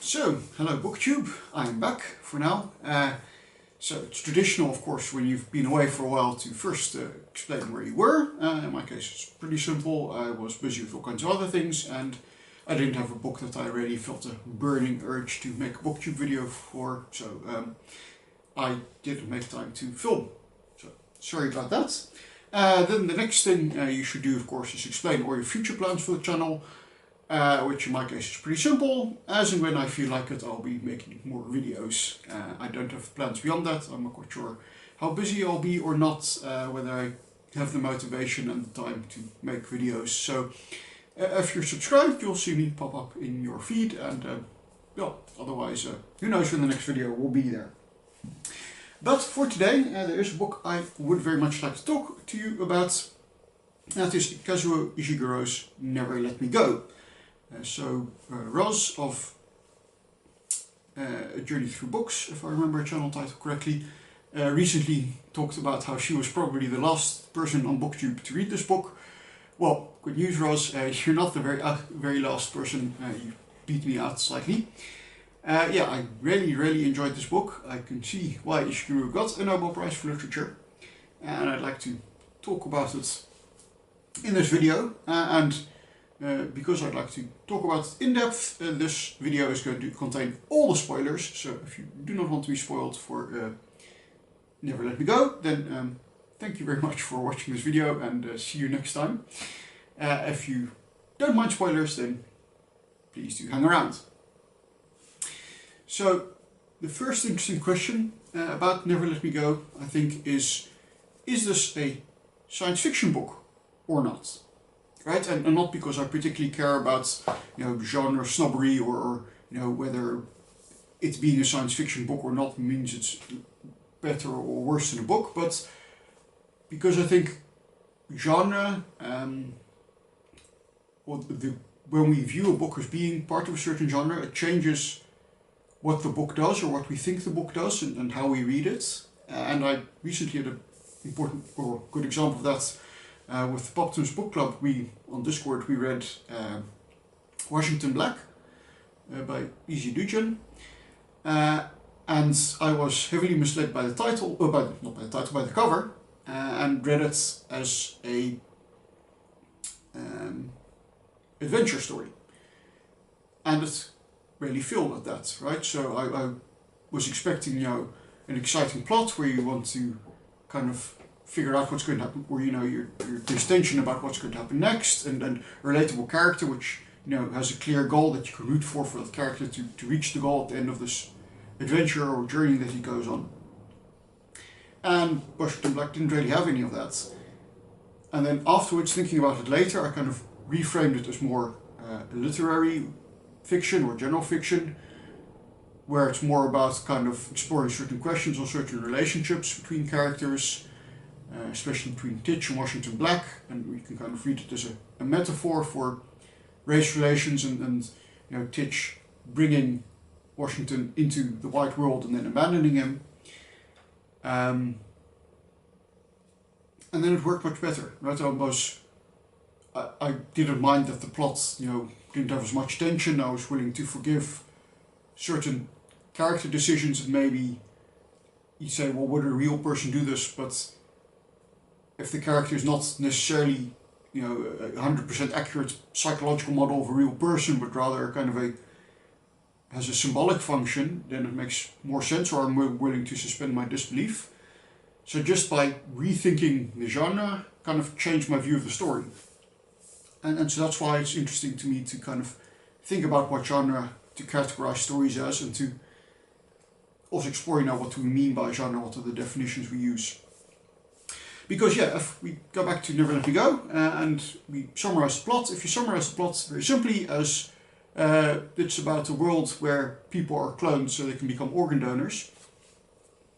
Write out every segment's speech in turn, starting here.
So, hello BookTube, I'm back for now. So it's traditional, of course, when you've been away for a while to first explain where you were. In my case it's pretty simple. I was busy with all kinds of other things and I didn't have a book that I really felt a burning urge to make a BookTube video for, so I didn't make time to film. So, sorry about that. Then the next thing you should do, of course, is explain all your future plans for the channel. Which in my case is pretty simple. As and when I feel like it, I'll be making more videos. I don't have plans beyond that. I'm not quite sure how busy I'll be or not, whether I have the motivation and the time to make videos. So if you're subscribed, you'll see me pop up in your feed, and well, otherwise, who knows when the next video will be there. But for today, there is a book I would very much like to talk to you about. That is Kazuo Ishiguro's Never Let Me Go. Roz of A Journey Through Books, if I remember her channel title correctly, recently talked about how she was probably the last person on BookTube to read this book. Well, good news, Roz, you're not the very last person. You beat me out slightly. Yeah, I really enjoyed this book. I can see why Ishiguro got a Nobel Prize for Literature, and I'd like to talk about it in this video. Because I'd like to talk about it in depth, this video is going to contain all the spoilers. So if you do not want to be spoiled for Never Let Me Go, then thank you very much for watching this video, and see you next time. If you don't mind spoilers, then please do hang around. So the first interesting question about Never Let Me Go, I think, is this a science fiction book or not? Right, and not because I particularly care about, genre snobbery or whether it being a science fiction book or not means it's better or worse than a book, but because I think genre, when we view a book as being part of a certain genre, it changes what the book does or what we think the book does and how we read it. And I recently had an important or good example of that. With the Poptimus Book Club, on Discord we read Washington Black by Easy Dujan, and I was heavily misled by the title, not by the title, by the cover, and read it as a adventure story, and it really failed at that, right? So I was expecting an exciting plot where you want to kind of figure out what's going to happen, or there's tension about what's going to happen next, and a relatable character which has a clear goal that you can root for that character to reach the goal at the end of this adventure or journey that he goes on. And Washington Black didn't really have any of that. And then afterwards, thinking about it later, I kind of reframed it as more literary fiction or general fiction, where it's more about kind of exploring certain questions or certain relationships between characters, especially between Titch and Washington Black, and we can kind of read it as a metaphor for race relations and Titch bringing Washington into the white world and then abandoning him. And then it worked much better, right? I didn't mind that the plot didn't have as much tension. I was willing to forgive certain character decisions, and maybe you say, well, would a real person do this? But if the character is not necessarily, a 100% accurate psychological model of a real person, but rather kind of has a symbolic function, then it makes more sense, or I'm more willing to suspend my disbelief. So just by rethinking the genre, kind of changed my view of the story. And so that's why it's interesting to me to kind of think about what genre to categorize stories as, and to also explore what do we mean by genre, what are the definitions we use. Because if we go back to Never Let Me Go and we summarize the plot, if you summarize the plot very simply as it's about a world where people are cloned so they can become organ donors,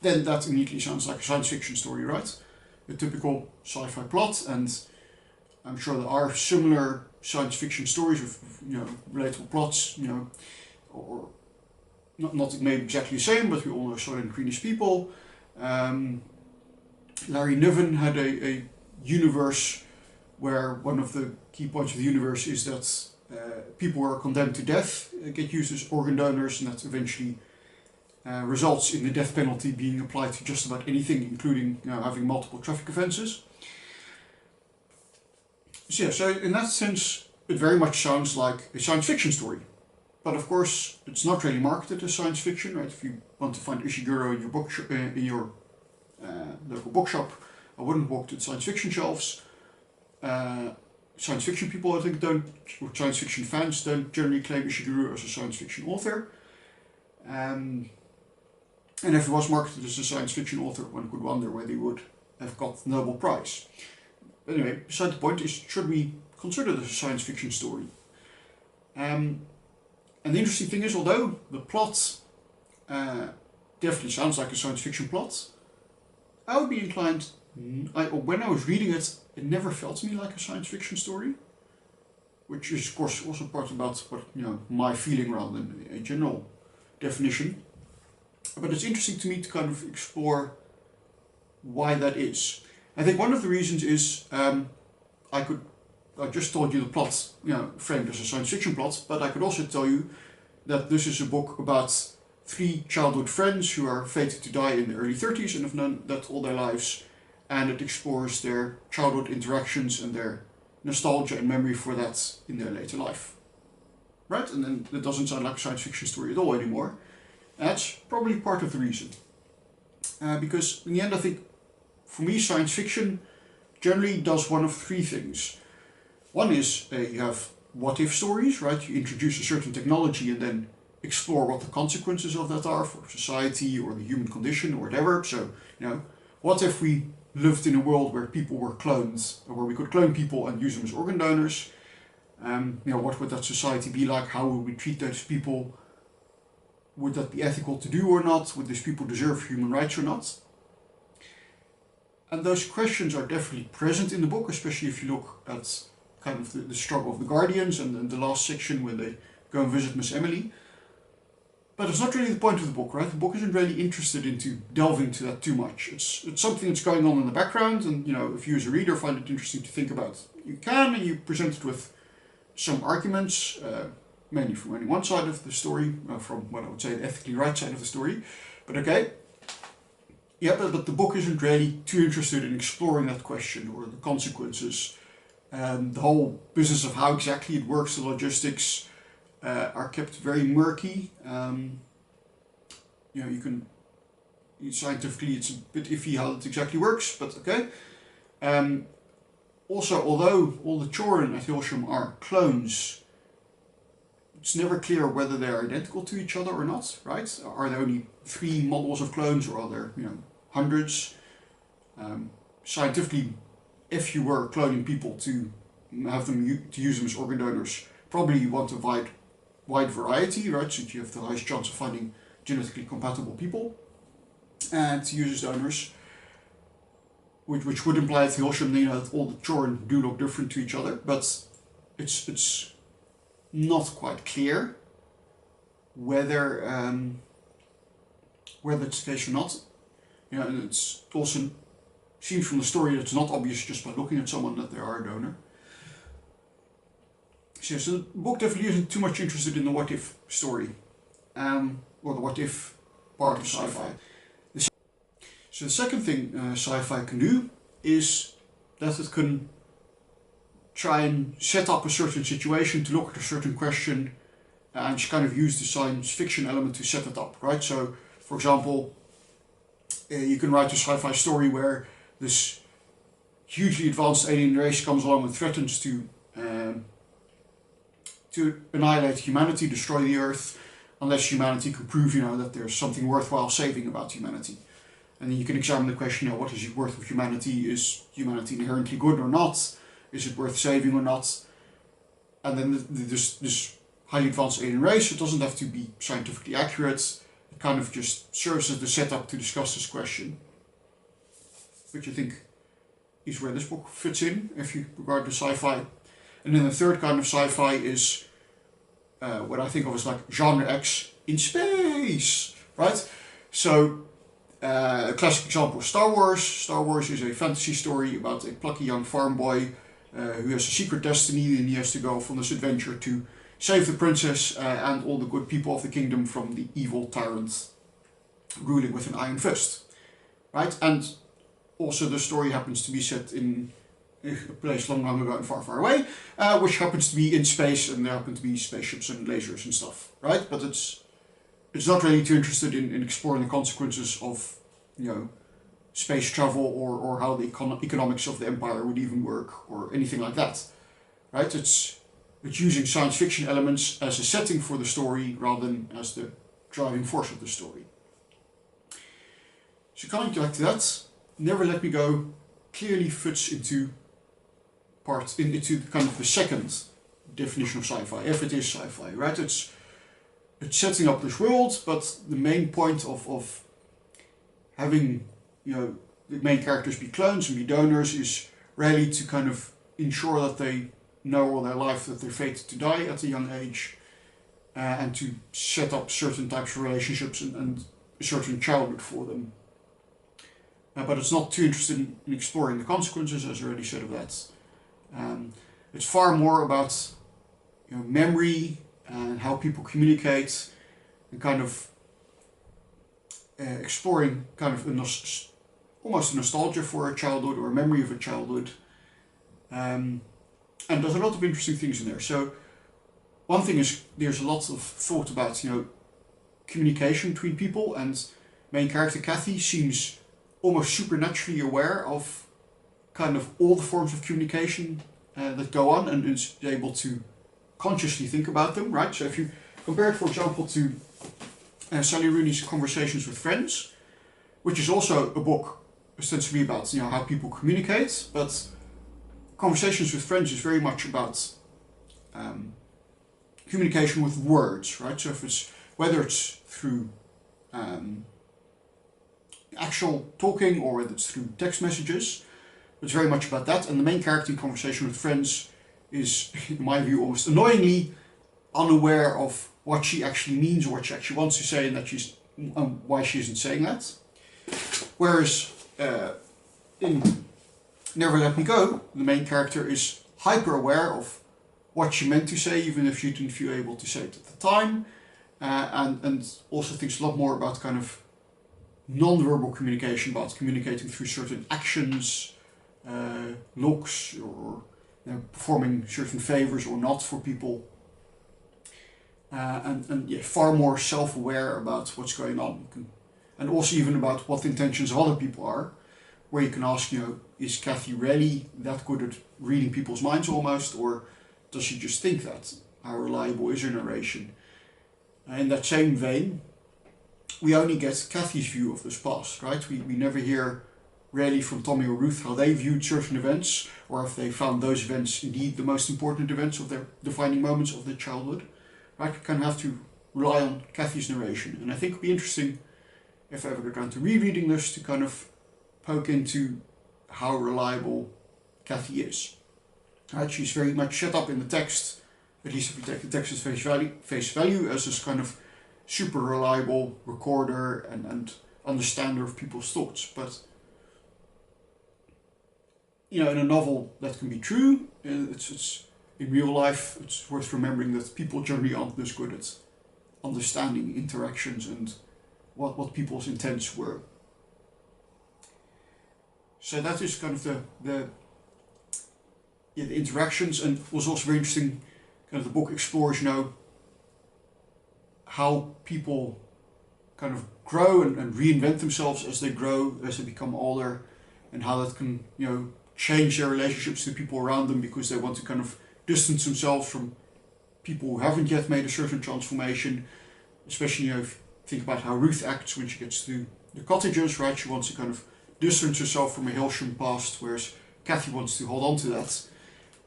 then that immediately sounds like a science fiction story, right? A typical sci-fi plot, and I'm sure there are similar science fiction stories with relatable plots, or not maybe exactly the same, but we all know Soylent Green's People. Larry Niven had a universe where one of the key points of the universe is that people who are condemned to death get used as organ donors, and that eventually results in the death penalty being applied to just about anything, including having multiple traffic offences. So yeah, so in that sense, it very much sounds like a science fiction story. But of course, it's not really marketed as science fiction, right? If you want to find Ishiguro in your local bookshop, I wouldn't walk to the science fiction shelves. Science fiction people, I think, or science fiction fans don't generally claim Ishiguro as a science fiction author. And if it was marketed as a science fiction author, one could wonder whether he would have got the Nobel Prize. But anyway, beside the point is, should we consider this a science fiction story? And the interesting thing is, although the plot definitely sounds like a science fiction plot, I would be inclined, when I was reading it, it never felt to me like a science fiction story, which is of course also part about what my feeling rather than a general definition. But it's interesting to me to kind of explore why that is. I think one of the reasons is I just told you the plot, framed as a science fiction plot, but I could also tell you that this is a book about 3 childhood friends who are fated to die in their early 30s and have known that all their lives, and it explores their childhood interactions and their nostalgia and memory for that in their later life. Right? And then it doesn't sound like a science fiction story at all anymore. And that's probably part of the reason. Because in the end, I think, for me, science fiction generally does one of 3 things. One is you have what-if stories, right? You introduce a certain technology and then explore what the consequences of that are for society or the human condition or whatever. So, what if we lived in a world where people were cloned, or where we could clone people and use them as organ donors? What would that society be like? How would we treat those people? Would that be ethical to do or not? Would these people deserve human rights or not? And those questions are definitely present in the book, especially if you look at kind of the struggle of the Guardians and the last section when they go and visit Miss Emily. But it's not really the point of the book, right? The book isn't really interested into delving into that too much. It's something that's going on in the background, and if you as a reader find it interesting to think about, you can, and you present it with some arguments, mainly from only one side of the story, from what I would say the ethically right side of the story. But okay. Yeah, but the book isn't really too interested in exploring that question or the consequences. The whole business of how exactly it works, the logistics, are kept very murky. Scientifically it's a bit iffy how it exactly works, but okay. Also, although all the children at Hilsham are clones, it's never clear whether they're identical to each other or not, right? Are there only 3 models of clones, or are there, hundreds? Scientifically, if you were cloning people to have them to use them as organ donors, probably you want a wide variety, right? So you have the highest chance of finding genetically compatible people and to use as donors, which would imply at Hilsham that all the children do look different to each other, but it's not quite clear whether it's the case or not. And it's also seems from the story that it's not obvious just by looking at someone that they are a donor. So the book definitely isn't too much interested in the what-if story, or the what-if part of sci-fi. So the second thing sci-fi can do is that it can try and set up a certain situation to look at a certain question and just kind of use the science fiction element to set it up, right? So, for example, you can write a sci-fi story where this hugely advanced alien race comes along and threatens to annihilate humanity, destroy the Earth, unless humanity can prove, that there's something worthwhile saving about humanity. And then you can examine the question, what is it worth of humanity? Is humanity inherently good or not? Is it worth saving or not? And then this highly advanced alien race, it doesn't have to be scientifically accurate. It kind of just serves as the setup to discuss this question, which I think is where this book fits in, if you regard the sci-fi. And then the third kind of sci-fi is what I think of as like genre X in space, right? So a classic example is Star Wars. Star Wars is a fantasy story about a plucky young farm boy who has a secret destiny, and he has to go off on this adventure to save the princess and all the good people of the kingdom from the evil tyrant ruling with an iron fist, right? And also the story happens to be set in a place long, long ago and far, far away, which happens to be in space, and there happen to be spaceships and lasers and stuff, right? But it's not really too interested in exploring the consequences of, space travel or how the economics of the empire would even work or anything like that, right? It's using science fiction elements as a setting for the story rather than as the driving force of the story. So coming back to that, Never Let Me Go clearly fits into kind of the second definition of sci-fi, if it is sci-fi, right? It's setting up this world, but the main point of having, the main characters be clones and be donors is really to kind of ensure that they know all their life that they're fated to die at a young age, and to set up certain types of relationships and a certain childhood for them. But it's not too interested in exploring the consequences, as I already said of that. It's far more about memory and how people communicate, and kind of exploring kind of almost a nostalgia for a childhood or a memory of a childhood. And there's a lot of interesting things in there. So one thing is there's a lot of thought about communication between people, and main character Kathy seems almost supernaturally aware of kind of all the forms of communication that go on, and is able to consciously think about them, right? So if you compare it, for example, to Sally Rooney's Conversations with Friends, which is also a book ostensibly about how people communicate, but Conversations with Friends is very much about communication with words, right? So whether it's through actual talking or whether it's through text messages, it's very much about that. And the main character in Conversation with Friends is, in my view, almost annoyingly unaware of what she actually means or what she actually wants to say, and why she isn't saying that. Whereas in Never Let Me Go, the main character is hyper aware of what she meant to say, even if she didn't feel able to say it at the time, and also thinks a lot more about kind of non-verbal communication, about communicating through certain actions, looks, or performing certain favors or not for people, and far more self-aware about what's going on, and also even about what the intentions of other people are, where you can ask, is Kathy really that good at reading people's minds almost, or does she just think that? How reliable is her narration? In that same vein, we only get Kathy's view of this past, right? We never hear really from Tommy or Ruth how they viewed certain events, or if they found those events indeed the most important events of their defining moments of their childhood. Right? We kind of have to rely on Kathy's narration. And I think it would be interesting, if I ever get around to rereading this, to kind of poke into how reliable Kathy is. Right? She's very much set up in the text, at least if we take the text as face value, as this kind of super reliable recorder and understander of people's thoughts. But in a novel that can be true. It's in real life, it's worth remembering that people generally aren't this good at understanding interactions and what people's intents were. So that is kind of the interactions, and was also very interesting. Kind of the book explores how people kind of grow and reinvent themselves as they grow, as they become older, and how that can change their relationships to people around them, because they want to kind of distance themselves from people who haven't yet made a certain transformation. Especially if you think about how Ruth acts when she gets to the cottagers, right? She wants to kind of distance herself from a Hailsham past, whereas Kathy wants to hold on to that.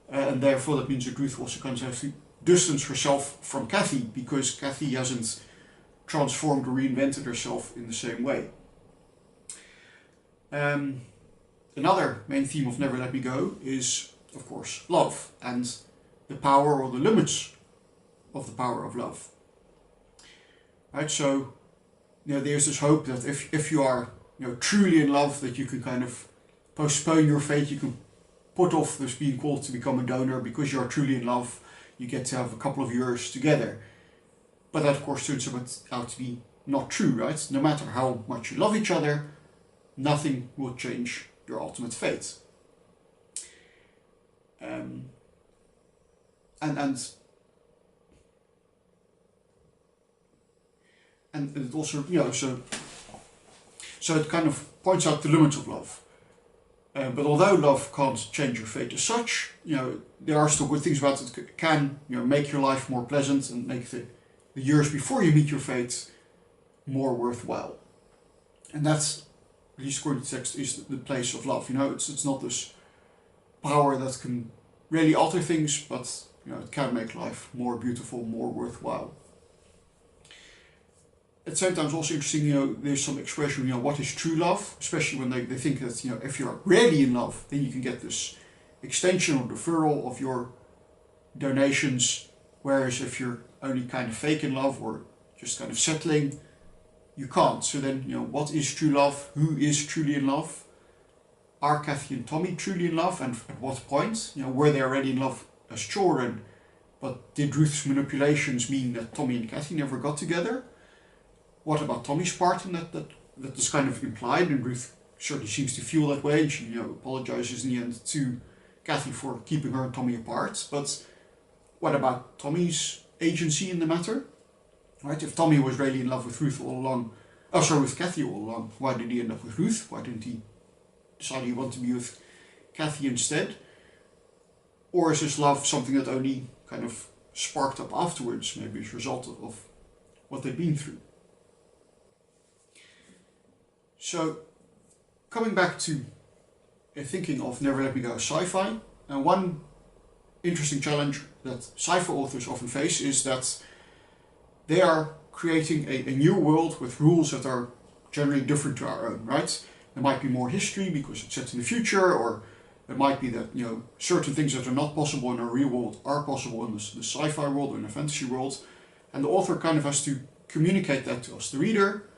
And therefore that means that Ruth also kind of has to distance herself from Kathy, because Kathy hasn't transformed or reinvented herself in the same way. Another main theme of Never Let Me Go is, of course, love, and the power or the limits of the power of love. Right, so there's this hope that if you are truly in love, that you can kind of postpone your fate, you can put off this being called to become a donor because you are truly in love. You get to have a couple of years together. But that of course turns out to be not true, right? No matter how much you love each other, nothing will change your ultimate fate. And it also, so it kind of points out the limits of love. But although love can't change your fate as such, there are still good things about it. It can, make your life more pleasant and make the years before you meet your fate more worthwhile. And that's, at least according to text, is the place of love. It's not this power that can really alter things, but it can make life more beautiful, more worthwhile. At the same time, it's also interesting, there's some expression, what is true love, especially when they think that, if you're really in love, then you can get this extension or deferral of your donations, whereas if you're only kind of fake in love or just kind of settling, you can't. So then, what is true love? Who is truly in love? Are Kathy and Tommy truly in love, and at what point? Were they already in love as children, but did Ruth's manipulations mean that Tommy and Kathy never got together? What about Tommy's part in that is kind of implied, and Ruth certainly seems to feel that way, and she apologizes in the end to Kathy for keeping her and Tommy apart. But what about Tommy's agency in the matter? Right? If Tommy was really in love with Ruth all along, with Kathy all along, why did he end up with Ruth? Why didn't he decide he wanted to be with Kathy instead? Or is his love something that only kind of sparked up afterwards, maybe as a result of what they've been through? So, coming back to thinking of Never Let Me Go sci-fi, one interesting challenge that sci-fi authors often face is that they are creating a new world with rules that are generally different to our own, right? There might be more history because it's set in the future, or it might be that certain things that are not possible in our real world are possible in the sci-fi world or in the fantasy world, and the author kind of has to communicate that to us, the reader,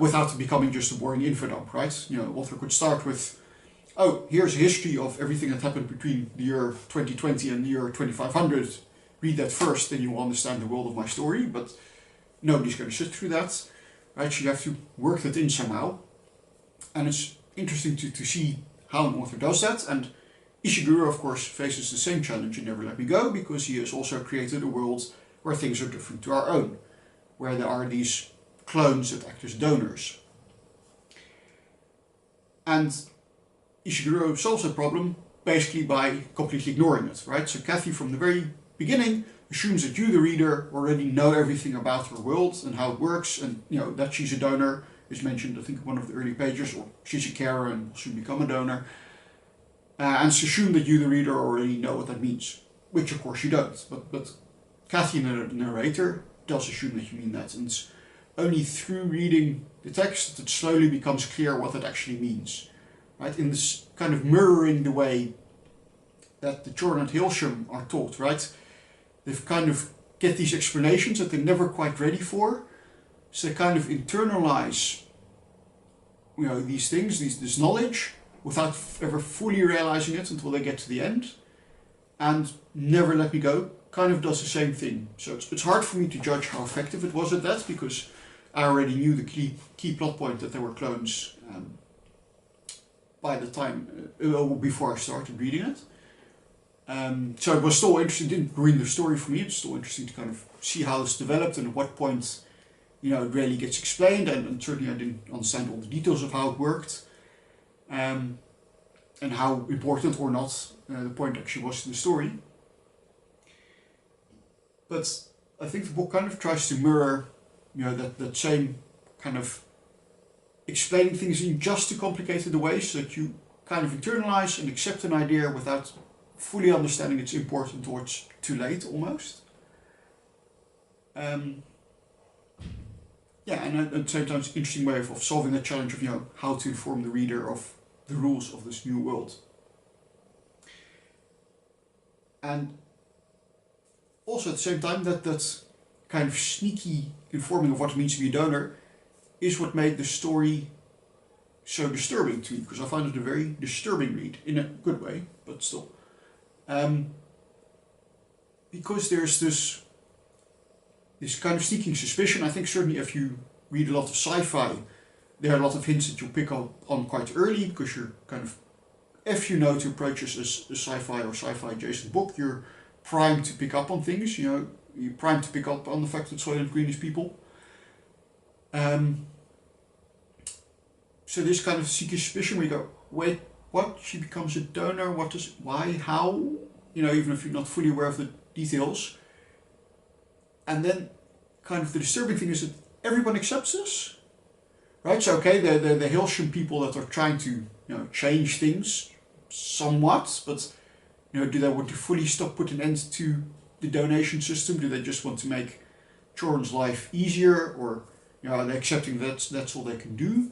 without becoming just a boring info dump, right? The author could start with, here's a history of everything that happened between the year 2020 and the year 2500. Read that first, then you will understand the world of my story, but nobody's going to sit through that, right? So you have to work that in somehow. And it's interesting to see how an author does that. And Ishiguro, of course, faces the same challenge in Never Let Me Go, because he has also created a world where things are different to our own, where there are these clones that act as donors. And Ishiguro solves the problem basically by completely ignoring it, right? So Kathy, from the very beginning, assumes that you, the reader, already know everything about her world and how it works, and that she's a donor is mentioned, I think, in one of the early pages, or she's a carer and will soon become a donor. And it's assumed that you, the reader, already know what that means, which of course you don't. But Kathy, the narrator, does assume that you mean that, and it's only through reading the text that it slowly becomes clear what that actually means, right? In this kind of mirroring the way that the children at Hilsham are taught, right? They've kind of get these explanations that they're never quite ready for, so they kind of internalize, these things, this knowledge, without ever fully realizing it until they get to the end. And Never Let Me Go kind of does the same thing. So it's hard for me to judge how effective it was at that, because I already knew the key plot point that they were clones by the time, before I started reading it. So it was still interesting, it didn't ruin the story for me, it's still interesting to kind of see how it's developed and at what point it really gets explained, and certainly I didn't understand all the details of how it worked, and how important or not the point actually was to the story. But I think the book kind of tries to mirror that same kind of explaining things in just too complicated a way, so that you kind of internalize and accept an idea without fully understanding its importance, or it's too late almost. And at the same time, it's an interesting way of solving the challenge of how to inform the reader of the rules of this new world. And also at the same time, that kind of sneaky informing of what it means to be a donor is what made the story so disturbing to me, because I find it a very disturbing read, in a good way, but still. Because there's this kind of sneaking suspicion. I think certainly if you read a lot of sci-fi, there are a lot of hints that you'll pick up on quite early, because you're kind of, if you know to approach this as a sci-fi or sci-fi adjacent book, you're primed to pick up on things, you're primed to pick up on the fact that Soylent Green is people. So this kind of sneaky suspicion where you go, wait, what? She becomes a donor? What does, why, how? Even if you're not fully aware of the details. And then kind of the disturbing thing is that everyone accepts this. Right? So okay, the Hilsham people that are trying to change things somewhat, but do they want to fully put an end to the donation system? Do they just want to make Choran's life easier, or are they accepting that's all they can do?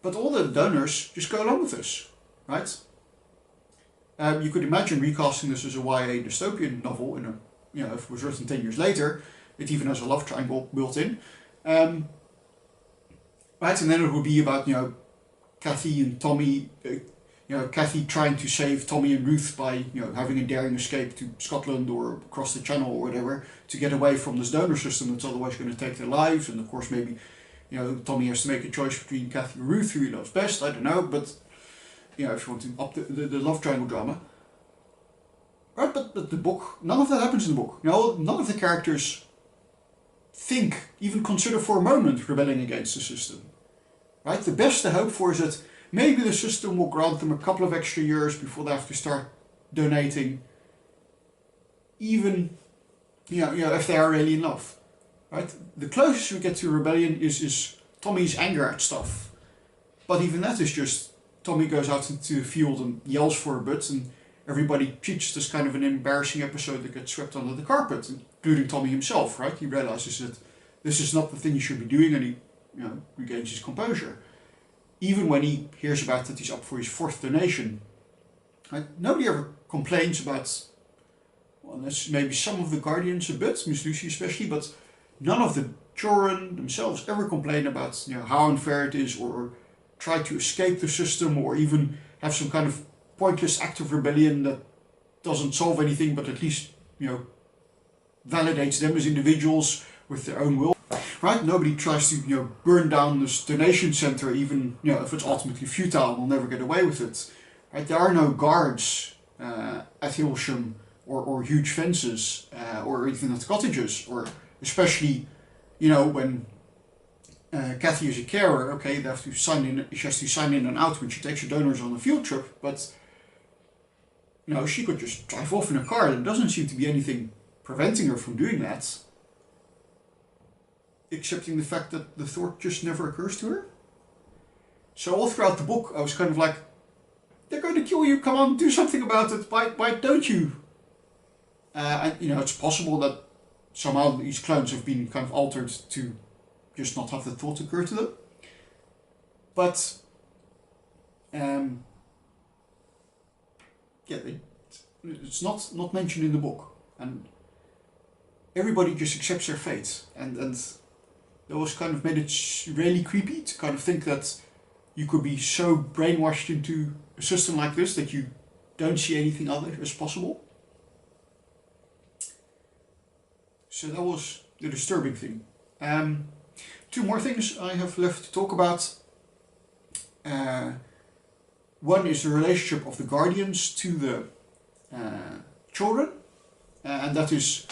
But all the donors just go along with this, right? You could imagine recasting this as a YA dystopian novel in a, if it was written 10 years later, it even has a love triangle built in. Right, and then it would be about, Kathy and Tommy, Kathy trying to save Tommy and Ruth by, having a daring escape to Scotland or across the channel or whatever, to get away from this donor system that's otherwise going to take their lives. And of course maybe, Tommy has to make a choice between Kathy and Ruth, who he loves best, I don't know, but, if you want to up the love triangle drama. Right, but the book, none of that happens in the book. None of the characters think, even consider for a moment, rebelling against the system. Right? The best they hope for is that maybe the system will grant them a couple of extra years before they have to start donating, even, if they are really in love. Right? The closest we get to rebellion is Tommy's anger at stuff. But even that is just, Tommy goes out into the field and yells for a bit, and everybody treats this kind of an embarrassing episode that gets swept under the carpet, including Tommy himself, right? He realizes that this is not the thing he should be doing, and he, regains his composure. Even when he hears about that he's up for his 4th donation, right? Nobody ever complains about, well, that's maybe some of the Guardians a bit, Miss Lucy especially, but none of the Choran themselves ever complain about, how unfair it is, or try to escape the system, or even have some kind of pointless act of rebellion that doesn't solve anything, but at least, validates them as individuals with their own will. Right? Nobody tries to, burn down this donation center, even, if it's ultimately futile and will never get away with it. Right? There are no guards at Hilsham, or huge fences, or even at cottages, or especially, when Kathy is a carer, okay, they have to she has to sign in and out when she takes her donors on a field trip, but she could just drive off in a car. There doesn't seem to be anything preventing her from doing that, excepting the fact that the thought just never occurs to her. So all throughout the book I was kind of like, they're going to kill you, come on, do something about it, why don't you? And it's possible that somehow these clones have been kind of altered to just not have the thought occur to them. But it's not mentioned in the book, and everybody just accepts their fate, and that was kind of made it really creepy to kind of think that you could be so brainwashed into a system like this that you don't see anything other as possible. So that was the disturbing thing. 2 more things I have left to talk about. One is the relationship of the Guardians to the children, and that is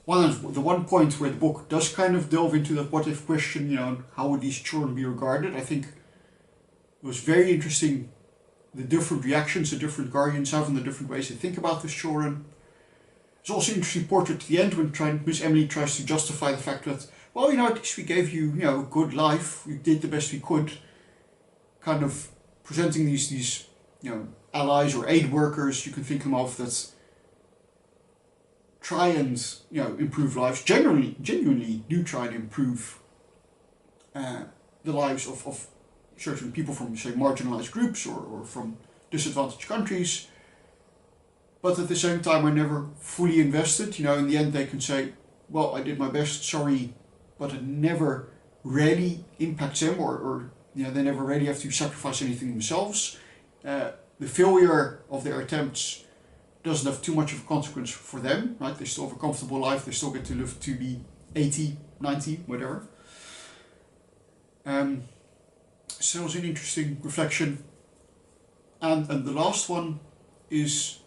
the one point where the book does kind of delve into the what if question, how would these children be regarded. I think it was very interesting, the different reactions the different Guardians have and the different ways they think about these children. It's also an interesting portrait at the end when Miss Emily tries to justify the fact that, well, at least we gave you, a good life, we did the best we could, kind of presenting these allies or aid workers, you can think of, that try and, improve lives, genuinely do try and improve the lives of certain people from, say, marginalized groups or from disadvantaged countries. But at the same time, are never fully invested. In the end they can say, well, I did my best, sorry, but it never really impacts them or they never really have to sacrifice anything themselves. The failure of their attempts doesn't have too much of a consequence for them, right? They still have a comfortable life, they still get to live to be 80, 90, whatever. So it was an interesting reflection. And the last one is,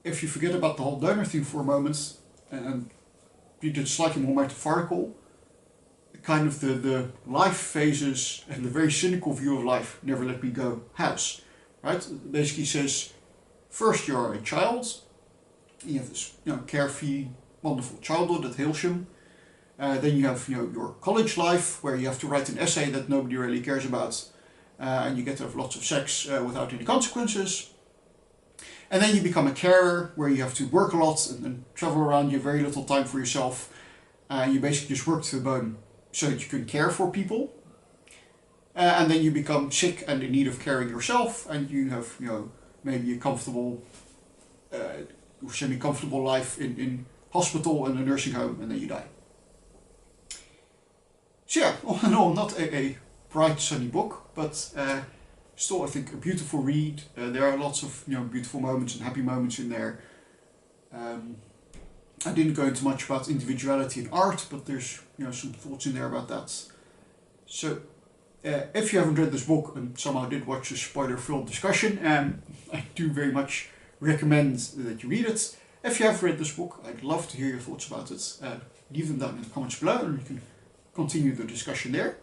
if you forget about the whole donor thing for a moment, and be just slightly more metaphorical, kind of the life phases and the very cynical view of life Never Let Me Go has, right? It basically says, first you're a child, you have this carefree, wonderful childhood at Hailsham. Then you have your college life, where you have to write an essay that nobody really cares about, and you get to have lots of sex without any consequences. And then you become a carer, where you have to work a lot and travel around. You have very little time for yourself, and you basically just work to the bone so that you can care for people. And then you become sick and in need of caring yourself, and you have maybe a comfortable, semi-comfortable life in hospital and a nursing home, and then you die. So yeah, all in all, not a bright sunny book, but still I think a beautiful read. There are lots of beautiful moments and happy moments in there. I didn't go into much about individuality in art, but there's some thoughts in there about that. So if you haven't read this book and somehow did watch a spoiler-filled discussion, I do very much recommend that you read it. If you have read this book, I'd love to hear your thoughts about it. Leave them down in the comments below, and we can continue the discussion there.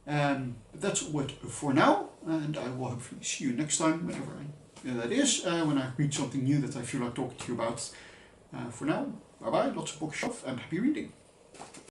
But that's all for now, and I will hopefully see you next time, whenever that is, when I read something new that I feel like talking to you about. For now, bye bye, lots of bookshelf, and happy reading.